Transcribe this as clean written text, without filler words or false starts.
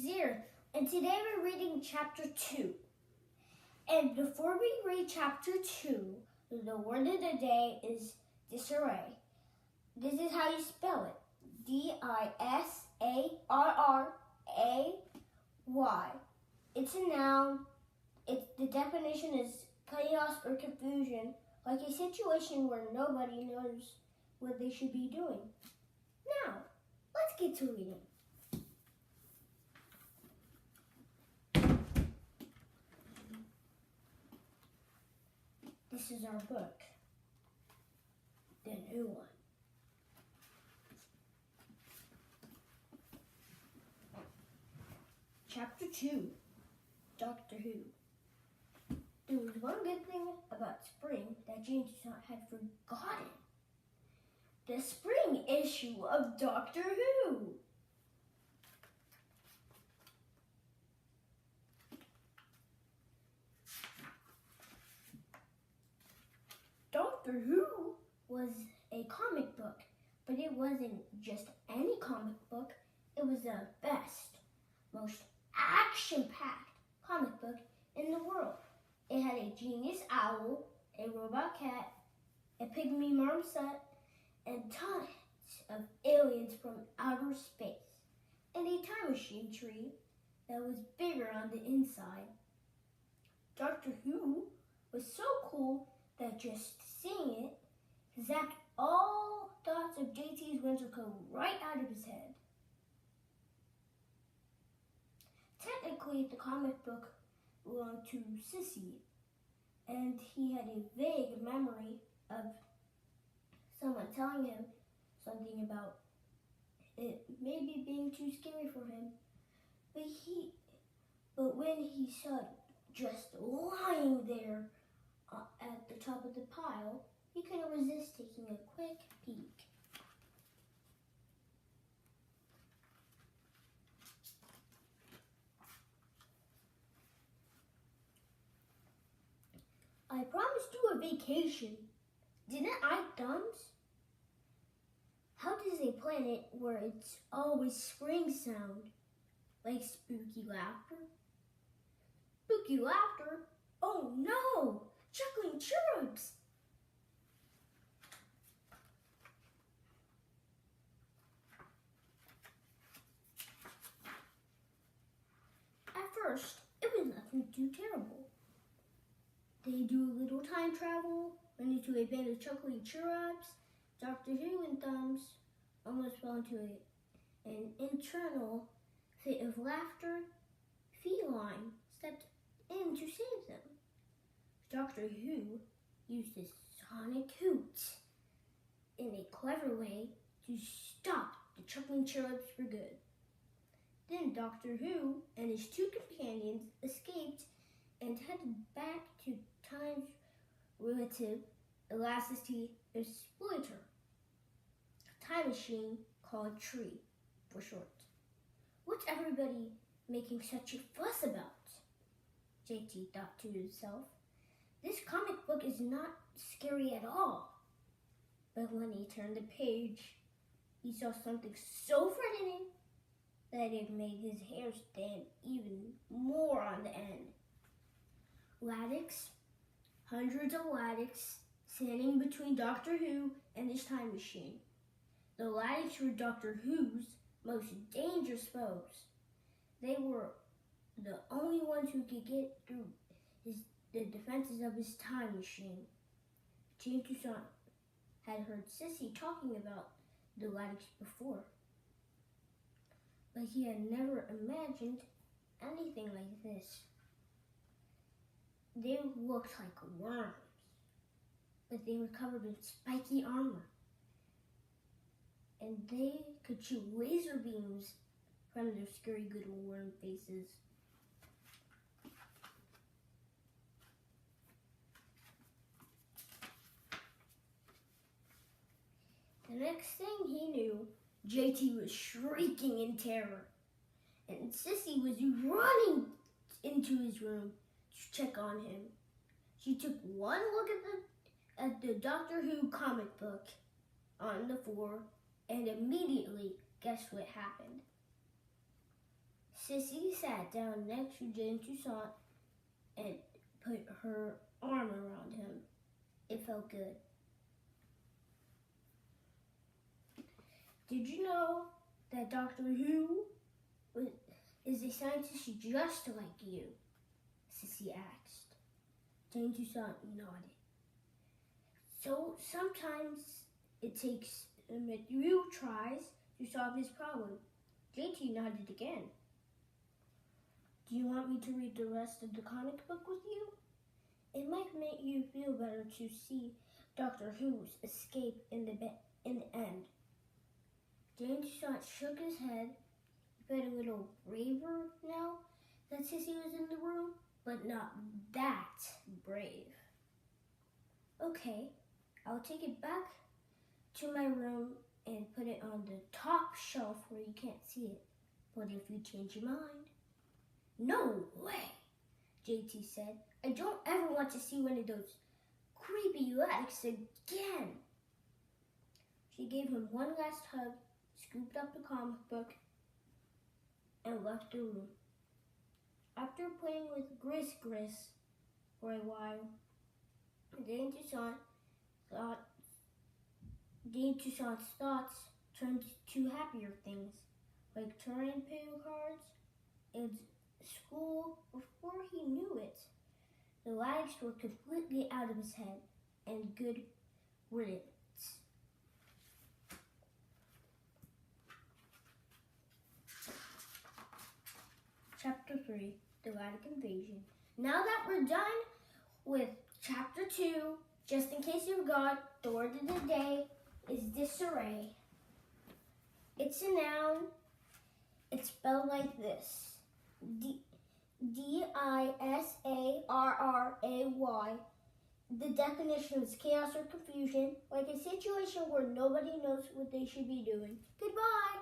Jazier, and today we're reading chapter 2. And before we read chapter 2, the word of the day is disarray. This is how you spell it. D-I-S-A-R-R-A-Y. It's a noun. The definition is chaos or confusion, like a situation where nobody knows what they should be doing. Now, let's get to reading. This is our book, the new one. Chapter 2, Doctor Who. There was one good thing about spring that Jaden had forgotten. The spring issue of Doctor Who. Doctor Who was a comic book, but it wasn't just any comic book. It was the best, most action-packed comic book in the world. It had a genius owl, a robot cat, a pygmy marmoset, and tons of aliens from outer space, and a time machine tree that was bigger on the inside. Doctor Who was so cool that just seeing it zapped all thoughts of JT's winter coat right out of his head. Technically, the comic book belonged to Sissy, and he had a vague memory of someone telling him something about it maybe being too scary for him. But when he saw it just lying there at the top of the pile, he couldn't resist taking a quick peek. I promised you a vacation. Didn't I, Thumbs? How does a planet where it's always spring sound? Like spooky laughter? Spooky laughter? Oh no! Chuckling cherubs! At first, it was nothing too terrible. They do a little time travel, run into a band of chuckling cherubs. Doctor Who and Thumbs almost fell into an internal fit of laughter. Feline stepped in to save them. Doctor Who used his sonic hoot in a clever way to stop the chuckling cherubs for good. Then Doctor Who and his two companions escaped and headed back to Time's relative Elasticity Exploiter, a time machine called Tree for short. What's everybody making such a fuss about? JT thought to himself. This comic book is not scary at all. But when he turned the page, he saw something so frightening that it made his hair stand even more on the end. Ladeks, hundreds of Ladeks, standing between Doctor Who and his time machine. The Ladeks were Doctor Who's most dangerous foes. They were the only ones who could get through the defenses of his time machine. Toussaint had heard Sissy talking about the Ladeks before, but he had never imagined anything like this. They looked like worms, but they were covered in spiky armor, and they could shoot laser beams from their scary little worm faces. The next thing he knew, JT was shrieking in terror, and Sissy was running into his room to check on him. She took one look at the Doctor Who comic book on the floor and immediately guessed what happened. Sissy sat down next to Jaden Toussaint and put her arm around him. It felt good. Did you know that Doctor Who is a scientist just like you? Sissy asked. Jaden Toussaint nodded. So sometimes it takes him a few tries to solve his problem. JT nodded again. Do you want me to read the rest of the comic book with you? It might make you feel better to see Doctor Who's escape in the end. Jaden Toussaint shook his head. He felt a little braver now that Sissy was in the room, but not that brave. Okay, I'll take it back to my room and put it on the top shelf where you can't see it. But if you change your mind... No way, JT said. I don't ever want to see one of those creepy Ladeks again. She gave him one last hug, scooped up the comic book, and left the room. After playing with Gris for a while, Jaden Toussaint's thoughts turned to happier things, like turning pail cards and school. Before he knew it, the Ladeks were completely out of his head and good riddance. Chapter 3, The Ladek Invasion. Now that we're done with Chapter 2, just in case you forgot, the word of the day is disarray. It's a noun. It's spelled like this. D-I-S-A-R-R-A-Y. The definition is chaos or confusion, like a situation where nobody knows what they should be doing. Goodbye.